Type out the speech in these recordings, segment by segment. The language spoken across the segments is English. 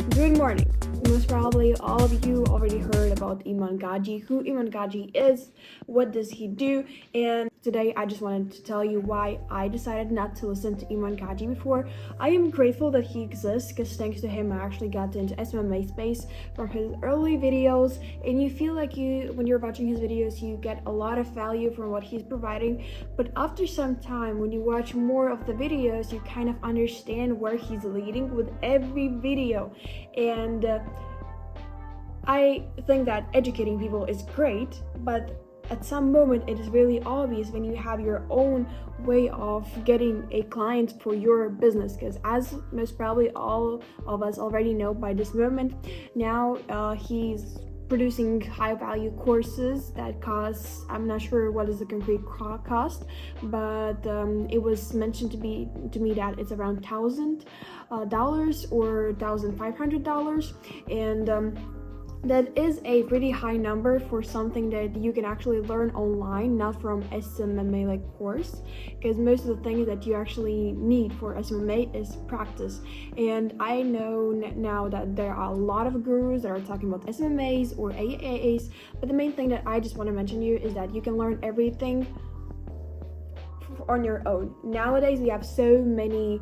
Good morning. Most probably all of you already heard about Iman Gadzhi, who Iman Gadzhi is, what does he do, and today I just wanted to tell you why I decided not to listen to Iman Gadzhi before. I am grateful that he exists because thanks to him I actually got into SMMA space from his early videos, and you feel like when you're watching his videos you get a lot of value from what he's providing, but after some time when you watch more of the videos you kind of understand where he's leading with every video. And I think that educating people is great, but at some moment it is really obvious when you have your own way of getting a client for your business, because as most probably all of us already know by this moment, now he's producing high value courses that cost, I'm not sure what is the concrete cost, but it was mentioned to me that it's around $1,000 or $1,500, and that is a pretty high number for something that you can actually learn online, not from SMMA like course, because most of the things that you actually need for SMMA is practice. And I know now that there are a lot of gurus that are talking about SMMAs or AAAs, but the main thing that I just want to mention to you is that you can learn everything on your own. Nowadays we have so many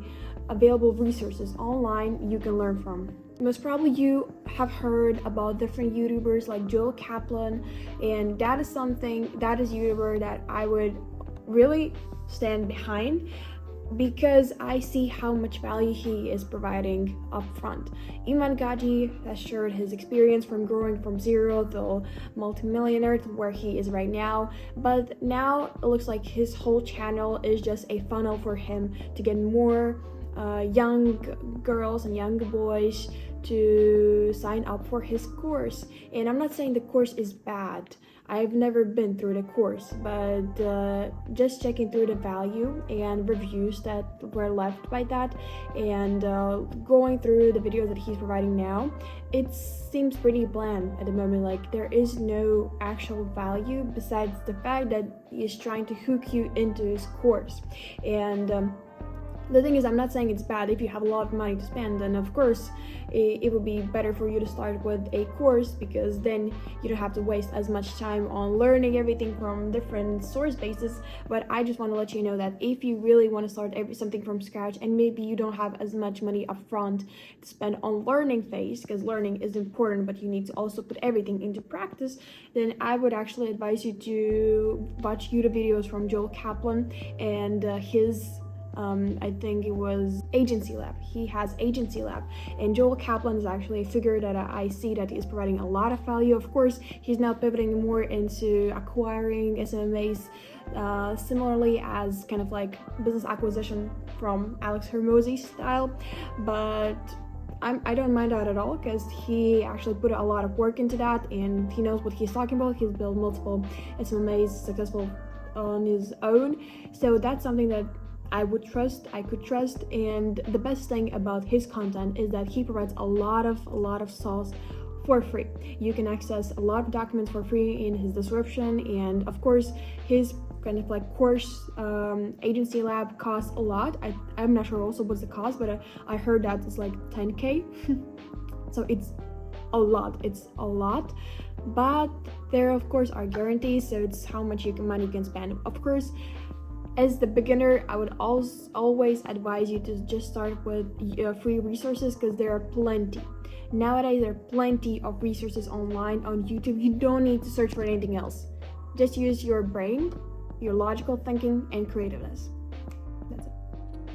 available resources online you can learn from. Most probably you have heard about different YouTubers like Joel Kaplan, and that is a YouTuber that I would really stand behind because I see how much value he is providing up front. Iman Gadzhi has shared his experience from growing from zero to multimillionaire to where he is right now, but now it looks like his whole channel is just a funnel for him to get more young girls and young boys to sign up for his course. And I'm not saying the course is bad, I've never been through the course, but just checking through the value and reviews that were left by that, and going through the videos that he's providing now, it seems pretty bland at the moment. Like, there is no actual value besides the fact that he's trying to hook you into his course. And the thing is, I'm not saying it's bad if you have a lot of money to spend, and of course it would be better for you to start with a course, because then you don't have to waste as much time on learning everything from different source bases. But I just want to let you know that if you really want to start something from scratch, and maybe you don't have as much money up front to spend on learning phase, because learning is important but you need to also put everything into practice, then I would actually advise you to watch YouTube videos from Joel Kaplan and his I think it was Agency Lab. He has Agency Lab, and Joel Kaplan is actually a figure that I see that is providing a lot of value. Of course, he's now pivoting more into acquiring SMMAs, similarly as kind of like business acquisition from Alex Hormozi's style, but I don't mind that at all, because he actually put a lot of work into that and he knows what he's talking about. He's built multiple SMMAs successful on his own, so that's something that I could trust. And the best thing about his content is that he provides a lot of sauce for free. You can access a lot of documents for free in his description, and of course his kind of like course Agency Lab costs a lot. I'm not sure also what's the cost, but I heard that it's like 10k so it's a lot, but there of course are guarantees, so it's how much money you can spend. Of course, as the beginner, I would always advise you to just start with free resources, because there are plenty. Nowadays, there are plenty of resources online on YouTube. You don't need to search for anything else. Just use your brain, your logical thinking, and creativeness. That's it.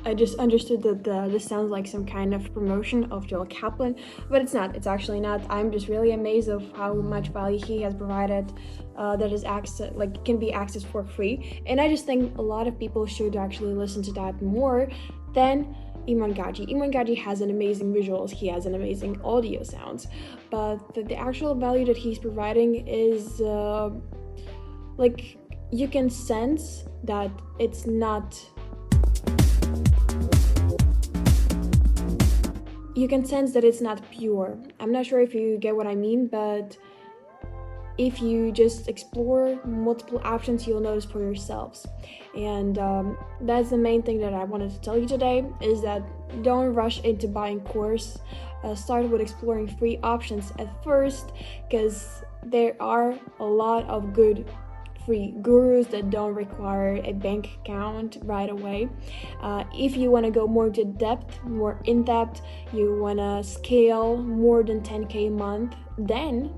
I just understood that this sounds like some kind of promotion of Joel Kaplan, but it's not. It's actually not. I'm just really amazed of how much value he has provided that is can be accessed for free. And I just think a lot of people should actually listen to that more than Iman Gadzhi. Iman Gadzhi has an amazing visuals, he has an amazing audio sounds, but the actual value that he's providing is like, you can sense that it's not. You can sense that it's not pure. I'm not sure if you get what I mean, but if you just explore multiple options, you'll notice for yourselves. And that's the main thing that I wanted to tell you today, is that don't rush into buying course. start with exploring free options at first, because there are a lot of good free gurus that don't require a bank account right away. If you want to go more to depth, more in depth, you want to scale more than 10K a month, then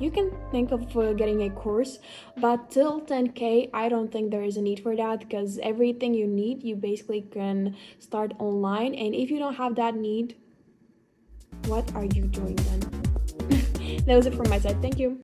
you can think of getting a course. But till 10K, I don't think there is a need for that, because everything you need, you basically can start online. And if you don't have that need, what are you doing then? That was it from my side. Thank you.